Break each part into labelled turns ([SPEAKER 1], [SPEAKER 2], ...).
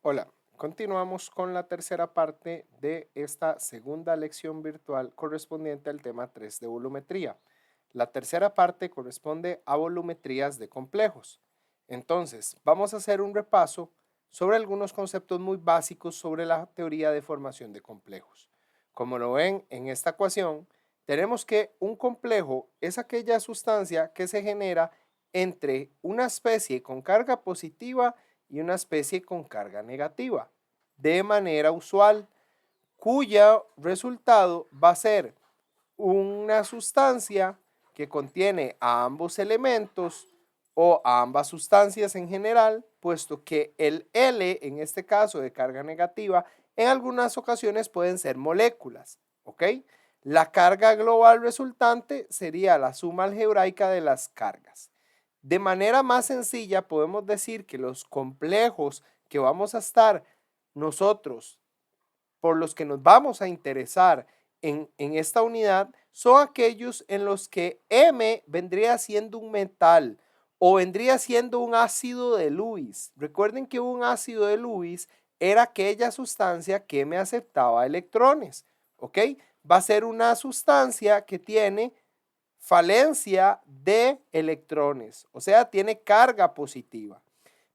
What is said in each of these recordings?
[SPEAKER 1] Hola, continuamos con la tercera parte de esta segunda lección virtual correspondiente al tema 3 de volumetría. La tercera parte corresponde a volumetrías de complejos. Entonces, vamos a hacer un repaso sobre algunos conceptos muy básicos sobre la teoría de formación de complejos. Como lo ven en esta ecuación, tenemos que un complejo es aquella sustancia que se genera entre una especie con carga positiva y una especie con carga negativa, de manera usual, cuyo resultado va a ser una sustancia que contiene a ambos elementos o a ambas sustancias en general, puesto que el L, en este caso de carga negativa, en algunas ocasiones pueden ser moléculas, ¿ok? La carga global resultante sería la suma algebraica de las cargas. De manera más sencilla, podemos decir que los complejos que vamos a estar nosotros, por los que nos vamos a interesar en esta unidad, son aquellos en los que M vendría siendo un metal o vendría siendo un ácido de Lewis. Recuerden que un ácido de Lewis era aquella sustancia que me aceptaba electrones, ¿ok? Va a ser una sustancia que tiene falencia de electrones, o sea, tiene carga positiva.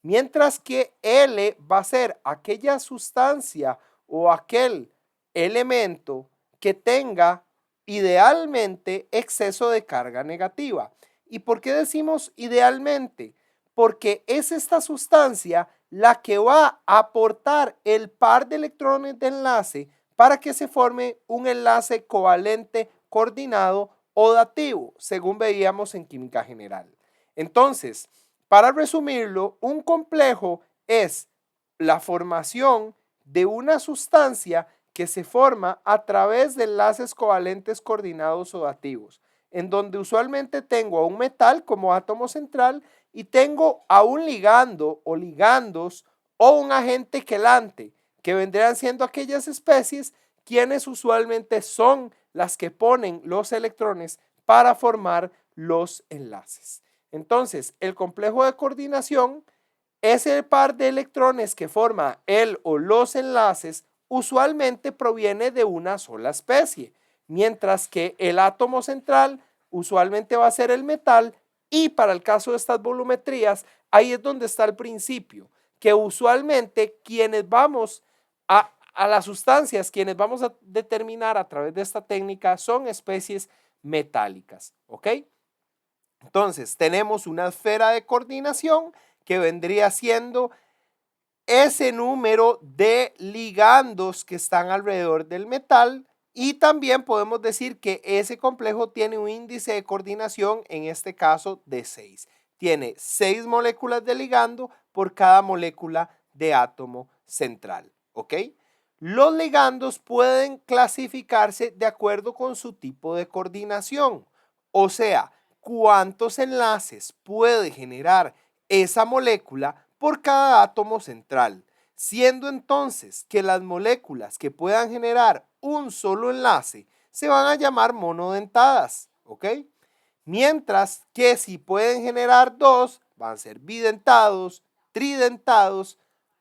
[SPEAKER 1] Mientras que L va a ser aquella sustancia o aquel elemento que tenga idealmente exceso de carga negativa. ¿Y por qué decimos idealmente? Porque es esta sustancia la que va a aportar el par de electrones de enlace para que se forme un enlace covalente coordinado o dativo, según veíamos en química general. Entonces, para resumirlo, un complejo es la formación de una sustancia que se forma a través de enlaces covalentes coordinados o dativos, en donde usualmente tengo a un metal como átomo central y tengo a un ligando o ligandos o un agente quelante, que vendrían siendo aquellas especies quienes usualmente son las que ponen los electrones para formar los enlaces. Entonces, el complejo de coordinación es el par de electrones que forma el o los enlaces, usualmente proviene de una sola especie, mientras que el átomo central usualmente va a ser el metal y para el caso de estas volumetrías, ahí es donde está el principio, que usualmente quienes vamos a las sustancias, quienes vamos a determinar a través de esta técnica son especies metálicas, ¿ok? Entonces, tenemos una esfera de coordinación que vendría siendo ese número de ligandos que están alrededor del metal y también podemos decir que ese complejo tiene un índice de coordinación, en este caso de 6. Tiene 6 moléculas de ligando por cada molécula de átomo central, ¿ok? Los ligandos pueden clasificarse de acuerdo con su tipo de coordinación, o sea, cuántos enlaces puede generar esa molécula por cada átomo central, siendo entonces que las moléculas que puedan generar un solo enlace se van a llamar monodentadas, ¿ok? Mientras que si pueden generar dos, van a ser bidentados, tridentados,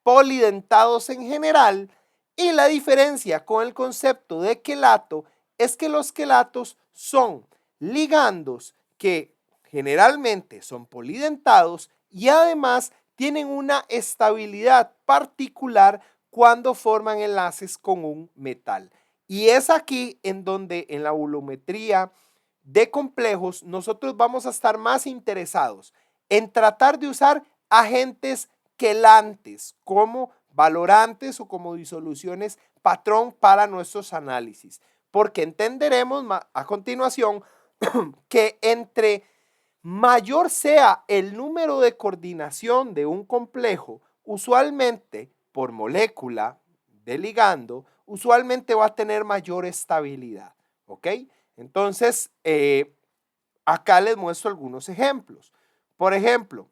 [SPEAKER 1] polidentados en general, y la diferencia con el concepto de quelato es que los quelatos son ligandos que generalmente son polidentados y además tienen una estabilidad particular cuando forman enlaces con un metal. Y es aquí en donde en la volumetría de complejos nosotros vamos a estar más interesados en tratar de usar agentes quelantes como valorantes o como disoluciones patrón para nuestros análisis, porque entenderemos a continuación que entre mayor sea el número de coordinación de un complejo, usualmente por molécula de ligando, usualmente va a tener mayor estabilidad, ¿ok? Entonces, acá les muestro algunos ejemplos. Por ejemplo,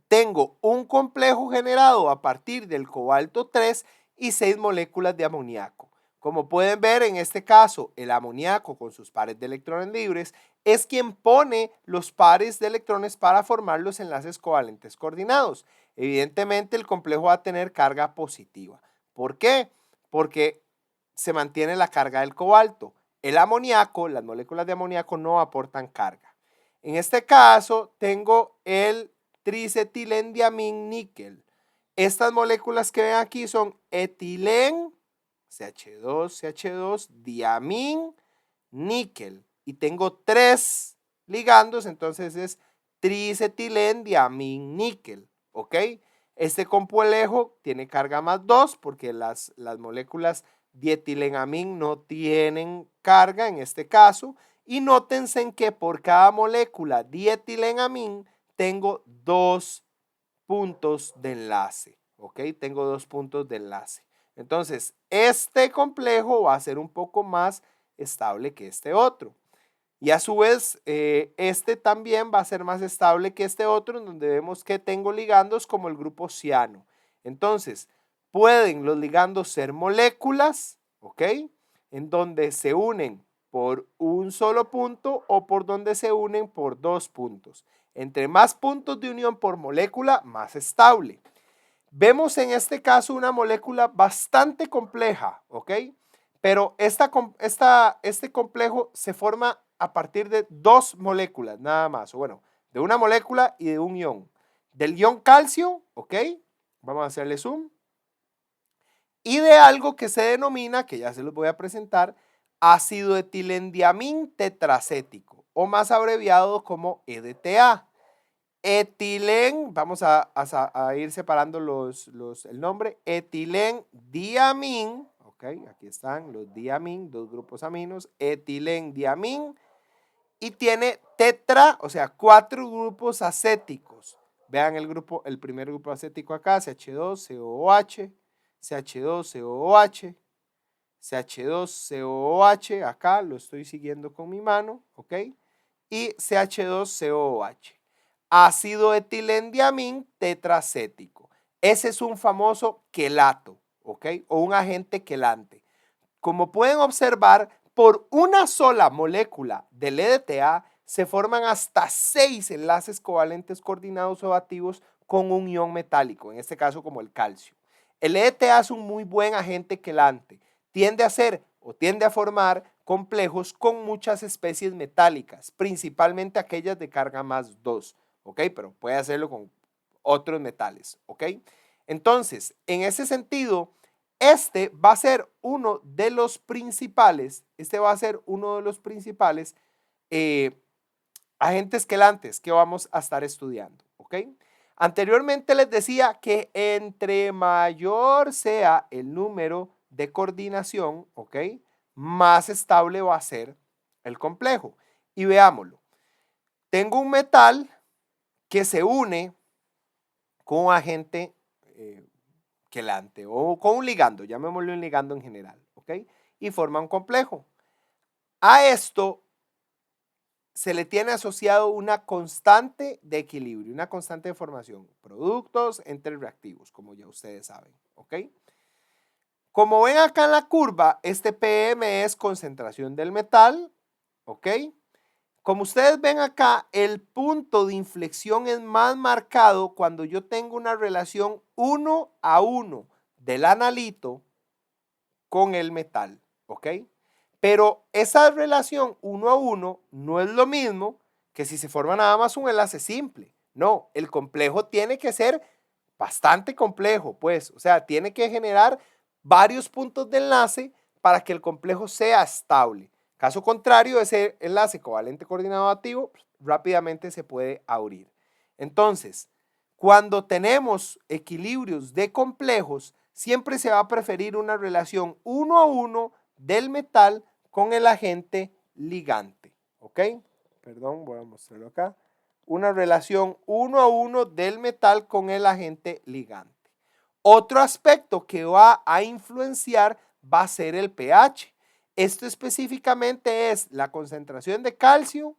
[SPEAKER 1] tengo un complejo generado a partir del cobalto 3 y 6 moléculas de amoníaco. Como pueden ver, en este caso, el amoníaco con sus pares de electrones libres es quien pone los pares de electrones para formar los enlaces covalentes coordinados. Evidentemente el complejo va a tener carga positiva. ¿Por qué? Porque se mantiene la carga del cobalto. El amoníaco, las moléculas de amoníaco no aportan carga. En este caso tengo el tricetilendiamín-níquel. Estas moléculas que ven aquí son etilen, CH2, CH2, diamín, níquel. Y tengo 3 ligandos, entonces es tricetilendiamín níquel, ¿ok? Este complejo tiene carga más 2 porque las moléculas dietilenamín no tienen carga en este caso. Y nótense en que por cada molécula dietilenamín tengo 2 puntos de enlace, ¿ok? Tengo 2 puntos de enlace. Entonces, este complejo va a ser un poco más estable que este otro. Y a su vez, este también va a ser más estable que este otro, en donde vemos que tengo ligandos como el grupo ciano. Entonces, pueden los ligandos ser moléculas, ¿ok? En donde se unen por un solo punto o por donde se unen por 2 puntos. Entre más puntos de unión por molécula, más estable. Vemos en este caso una molécula bastante compleja, ¿ok? Pero este complejo se forma a partir de 2 moléculas nada más, o bueno, de una molécula y de un ion. Del ion calcio, ¿ok? Vamos a hacerle zoom. Y de algo que se denomina, que ya se los voy a presentar, ácido etilendiamín tetracético, o más abreviado como EDTA. Etilen, vamos a ir separando el nombre, etilendiamín, ok, aquí están los diamín, 2 grupos aminos, etilendiamín, y tiene tetra, o sea, 4 grupos acéticos. Vean el primer grupo acético acá, CH2COOH, CH2COOH, CH2COOH, acá lo estoy siguiendo con mi mano, ok, y CH2COOH. Ácido etilendiamín tetracético. Ese es un famoso quelato, ¿ok? O un agente quelante. Como pueden observar, por una sola molécula del EDTA se forman hasta 6 enlaces covalentes coordinados o activos con un ion metálico, en este caso como el calcio. El EDTA es un muy buen agente quelante. Tiende a ser o tiende a formar complejos con muchas especies metálicas, principalmente aquellas de carga más 2, ¿ok? Pero puede hacerlo con otros metales, ¿ok? Entonces, en ese sentido, este va a ser uno de los principales, agentes quelantes que vamos a estar estudiando, ¿ok? Anteriormente les decía que entre mayor sea el número de coordinación, ¿ok? Más estable va a ser el complejo. Y veámoslo. Tengo un metal que se une con un agente quelante o con un ligando, llamémosle un ligando en general, ¿ok? Y forma un complejo. A esto se le tiene asociado una constante de equilibrio, una constante de formación, productos entre reactivos, como ya ustedes saben, ¿ok? Como ven acá en la curva, este PM es concentración del metal, ¿ok? Como ustedes ven acá, el punto de inflexión es más marcado cuando yo tengo una relación 1 a 1 del analito con el metal, ¿ok? Pero esa relación 1 a 1 no es lo mismo que si se forma nada más un enlace simple. No, el complejo tiene que ser bastante complejo, pues, o sea, tiene que generar varios puntos de enlace para que el complejo sea estable. Caso contrario, ese enlace covalente coordinado activo rápidamente se puede abrir. Entonces, cuando tenemos equilibrios de complejos, siempre se va a preferir una relación 1 a 1 del metal con el agente ligante. ¿Ok? Perdón, voy a mostrarlo acá. Una relación 1 a 1 del metal con el agente ligante. Otro aspecto que va a influenciar va a ser el pH. Esto específicamente es la concentración de calcio,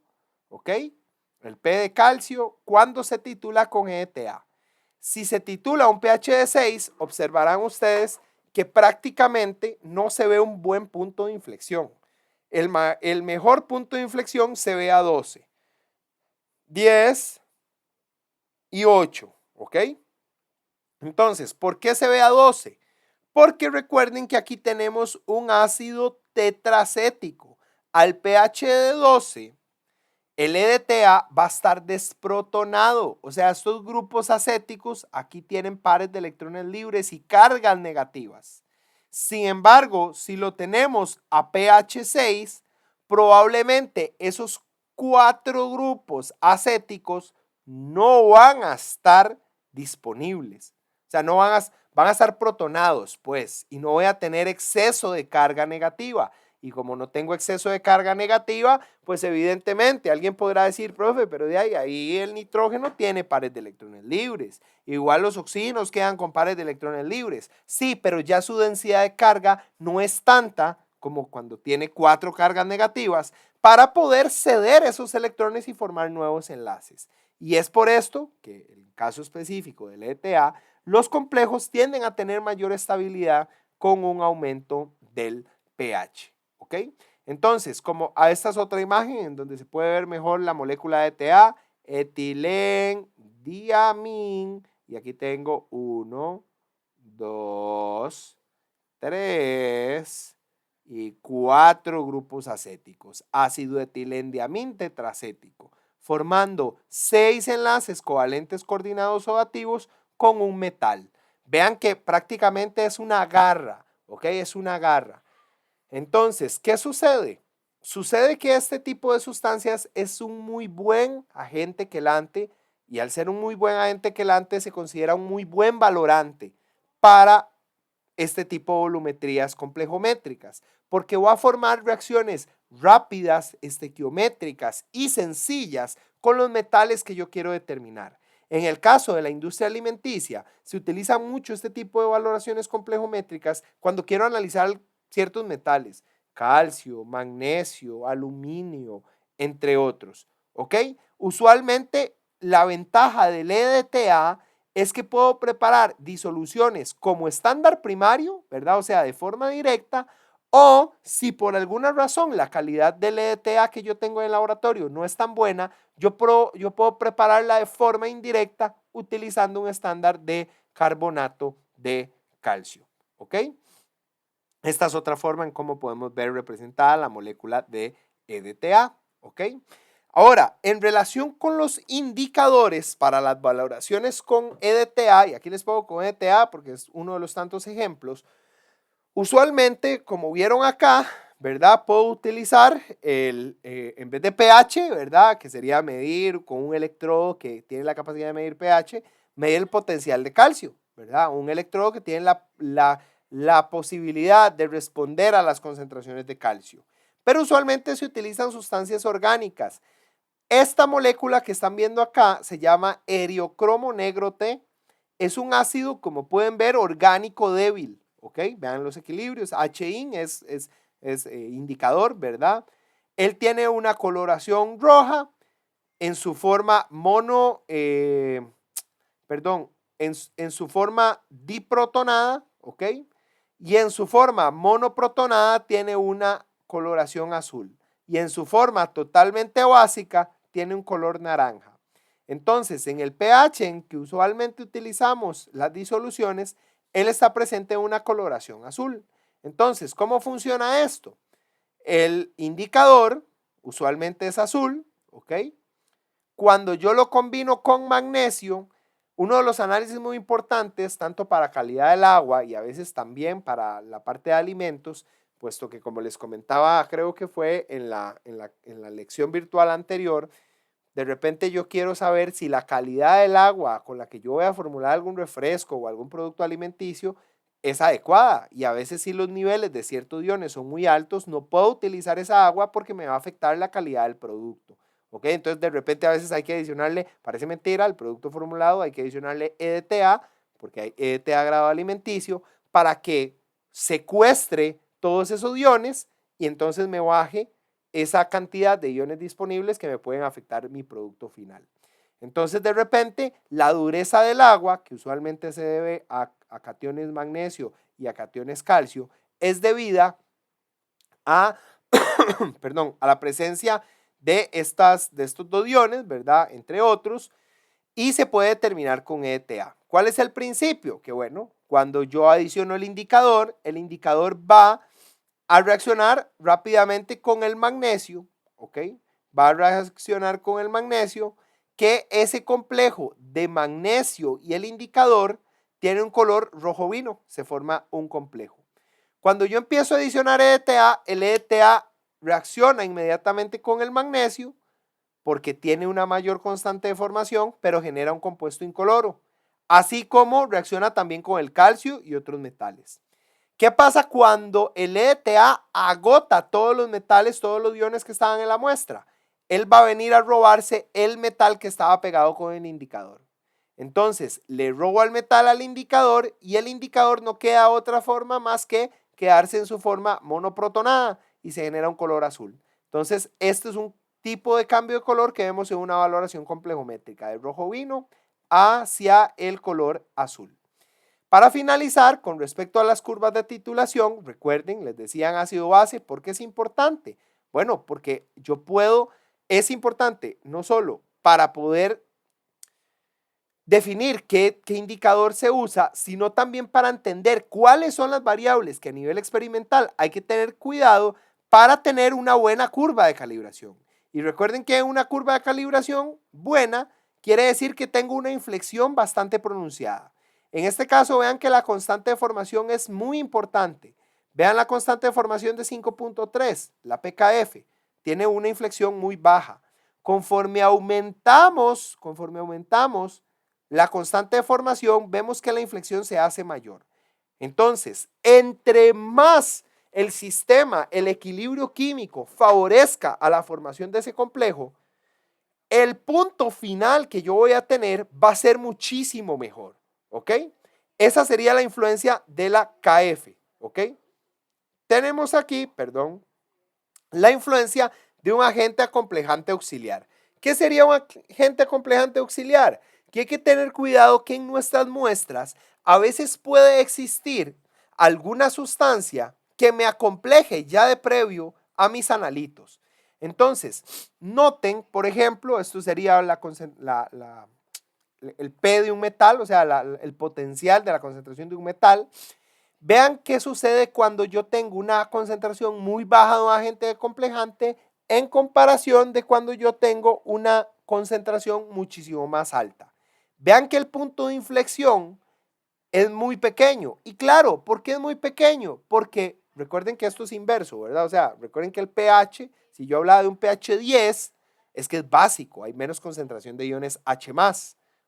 [SPEAKER 1] ¿ok? El P de calcio cuando se titula con ETA. Si se titula un pH de 6, observarán ustedes que prácticamente no se ve un buen punto de inflexión. El mejor punto de inflexión se ve a 12, 10 y 8, ¿ok? Entonces, ¿por qué CBA12? Porque recuerden que aquí tenemos un ácido tetracético. Al pH de 12, el EDTA va a estar desprotonado. O sea, estos grupos acéticos aquí tienen pares de electrones libres y cargas negativas. Sin embargo, si lo tenemos a pH 6, probablemente esos 4 grupos acéticos no van a estar disponibles. O sea, van a estar protonados, pues, y no voy a tener exceso de carga negativa. Y como no tengo exceso de carga negativa, pues evidentemente alguien podrá decir, profe, pero de ahí el nitrógeno tiene pares de electrones libres. Igual los oxígenos quedan con pares de electrones libres. Sí, pero ya su densidad de carga no es tanta como cuando tiene 4 cargas negativas para poder ceder esos electrones y formar nuevos enlaces. Y es por esto que en el caso específico del ETA, los complejos tienden a tener mayor estabilidad con un aumento del pH. ¿Ok? Entonces, como a esta es otra imagen en donde se puede ver mejor la molécula de ETA, etilendiamín, y aquí tengo 1, 2, 3 y 4 grupos acéticos, ácido etilendiamín tetracético, formando 6 enlaces covalentes coordinados o dativos con un metal. Vean que prácticamente es una garra, ¿ok? Es una garra. Entonces, ¿qué sucede? Sucede que este tipo de sustancias es un muy buen agente quelante y al ser un muy buen agente quelante se considera un muy buen valorante para este tipo de volumetrías complejométricas, porque va a formar reacciones rápidas, estequiométricas y sencillas con los metales que yo quiero determinar. En el caso de la industria alimenticia, se utiliza mucho este tipo de valoraciones complejométricas cuando quiero analizar ciertos metales, calcio, magnesio, aluminio, entre otros. ¿Ok? Usualmente la ventaja del EDTA es que puedo preparar disoluciones como estándar primario, ¿verdad? O sea, de forma directa, o si por alguna razón la calidad del EDTA que yo tengo en el laboratorio no es tan buena, yo puedo prepararla de forma indirecta utilizando un estándar de carbonato de calcio. ¿Ok? Esta es otra forma en cómo podemos ver representada la molécula de EDTA. ¿Ok? Ahora, en relación con los indicadores para las valoraciones con EDTA, y aquí les pongo con EDTA porque es uno de los tantos ejemplos, usualmente, como vieron acá, ¿verdad? Puedo utilizar en vez de pH, ¿verdad? Que sería medir con un electrodo que tiene la capacidad de medir pH, medir el potencial de calcio, ¿verdad? Un electrodo que tiene la posibilidad de responder a las concentraciones de calcio. Pero usualmente se utilizan sustancias orgánicas. Esta molécula que están viendo acá se llama eriocromo negro T. Es un ácido, como pueden ver, orgánico débil. ¿Ok? Vean los equilibrios. HIN es indicador, ¿verdad? Él tiene una coloración roja en su forma en su forma diprotonada, ¿ok? Y en su forma monoprotonada tiene una coloración azul. Y en su forma totalmente básica tiene un color naranja. Entonces, en el pH en que usualmente utilizamos las disoluciones, él está presente en una coloración azul. Entonces, ¿cómo funciona esto? El indicador usualmente es azul, ¿ok? Cuando yo lo combino con magnesio, uno de los análisis muy importantes, tanto para calidad del agua y a veces también para la parte de alimentos, puesto que como les comentaba, creo que fue en la lección virtual anterior, de repente yo quiero saber si la calidad del agua con la que yo voy a formular algún refresco o algún producto alimenticio es adecuada. Y a veces si los niveles de ciertos iones son muy altos, no puedo utilizar esa agua porque me va a afectar la calidad del producto. ¿Ok? Entonces de repente a veces hay que adicionarle, parece mentira, al producto formulado hay que adicionarle EDTA, porque hay EDTA grado alimenticio, para que secuestre todos esos iones y entonces me baje esa cantidad de iones disponibles que me pueden afectar mi producto final. Entonces, de repente, la dureza del agua, que usualmente se debe a cationes magnesio y a cationes calcio, es debida a, a la presencia de estos dos iones, ¿verdad? Entre otros. y se puede determinar con ETA. ¿Cuál es el principio? Que bueno, cuando yo adiciono el indicador va a reaccionar rápidamente con el magnesio, ¿ok? Va a reaccionar con el magnesio, que ese complejo de magnesio y el indicador tiene un color rojo vino, se forma un complejo. Cuando yo empiezo a adicionar ETA, el ETA reacciona inmediatamente con el magnesio porque tiene una mayor constante de formación, pero genera un compuesto incoloro, así como reacciona también con el calcio y otros metales. ¿Qué pasa cuando el ETA agota todos los metales, todos los iones que estaban en la muestra? Él va a venir a robarse el metal que estaba pegado con el indicador. Entonces, le robo el metal al indicador y el indicador no queda otra forma más que quedarse en su forma monoprotonada y se genera un color azul. Entonces, este es un tipo de cambio de color que vemos en una valoración complejométrica, del rojo vino hacia el color azul. Para finalizar, con respecto a las curvas de titulación, recuerden, les decían ácido base, ¿por qué es importante? Bueno, porque es importante no solo para poder definir qué indicador se usa, sino también para entender cuáles son las variables que a nivel experimental hay que tener cuidado para tener una buena curva de calibración. Y recuerden que una curva de calibración buena quiere decir que tengo una inflexión bastante pronunciada. En este caso, vean que la constante de formación es muy importante. Vean la constante de formación de 5.3, la PKF, tiene una inflexión muy baja. Conforme aumentamos la constante de formación, vemos que la inflexión se hace mayor. Entonces, entre más el sistema, el equilibrio químico favorezca a la formación de ese complejo, el punto final que yo voy a tener va a ser muchísimo mejor, ¿ok? Esa sería la influencia de la KF, ¿ok? Tenemos aquí, perdón, la influencia de un agente acomplejante auxiliar. ¿Qué sería un agente acomplejante auxiliar? Que hay que tener cuidado que en nuestras muestras a veces puede existir alguna sustancia que me acompleje ya de previo a mis analitos. Entonces, noten, por ejemplo, esto sería el P de un metal, o sea, el potencial de la concentración de un metal. Vean qué sucede cuando yo tengo una concentración muy baja de un agente acomplejante en comparación de cuando yo tengo una concentración muchísimo más alta. Vean que el punto de inflexión es muy pequeño. Y claro, ¿por qué es muy pequeño? Porque recuerden que esto es inverso, ¿verdad? O sea, recuerden que el pH, si yo hablaba de un pH 10, es que es básico, hay menos concentración de iones H+,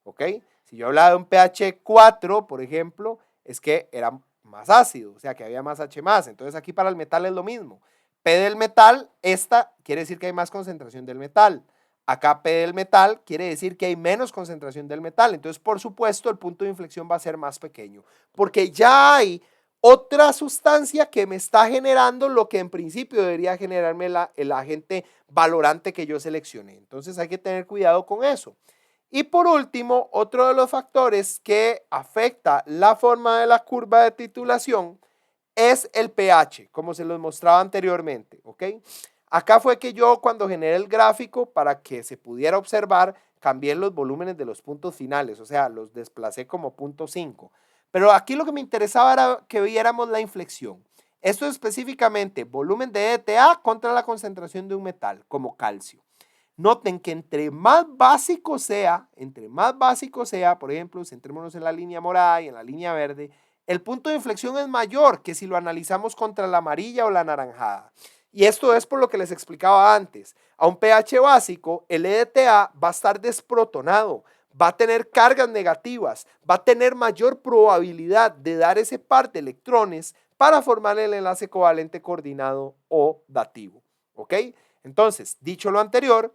[SPEAKER 1] ¿ok? Si yo hablaba de un pH 4, por ejemplo, es que era más ácido, o sea, que había más H+. Entonces aquí para el metal es lo mismo. P del metal, esta quiere decir que hay más concentración del metal. Acá P del metal quiere decir que hay menos concentración del metal. Entonces, por supuesto, el punto de inflexión va a ser más pequeño, porque ya hay otra sustancia que me está generando lo que en principio debería generarme el agente valorante que yo seleccioné. Entonces, hay que tener cuidado con eso. Y por último, otro de los factores que afecta la forma de la curva de titulación es el pH, como se los mostraba anteriormente, ¿ok? Acá fue que yo, cuando generé el gráfico para que se pudiera observar, cambié los volúmenes de los puntos finales, o sea, los desplacé como punto 5. Pero aquí lo que me interesaba era que viéramos la inflexión. Esto es específicamente volumen de ETA contra la concentración de un metal, como calcio. Noten que entre más básico sea, por ejemplo, centrémonos en la línea morada y en la línea verde, el punto de inflexión es mayor que si lo analizamos contra la amarilla o la anaranjada. Y esto es por lo que les explicaba antes. A un pH básico, el EDTA va a estar desprotonado, va a tener cargas negativas, va a tener mayor probabilidad de dar ese par de electrones para formar el enlace covalente coordinado o dativo. ¿Ok? Entonces, dicho lo anterior,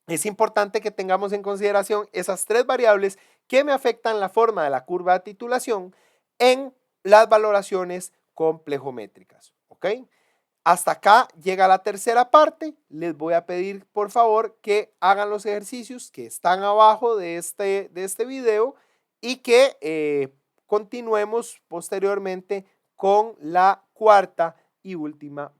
[SPEAKER 1] es importante que tengamos en consideración esas tres variables que me afectan la forma de la curva de titulación en las valoraciones complejométricas. ¿Ok? Hasta acá llega la tercera parte. Les voy a pedir por favor que hagan los ejercicios que están abajo de este video y que continuemos posteriormente con la cuarta y última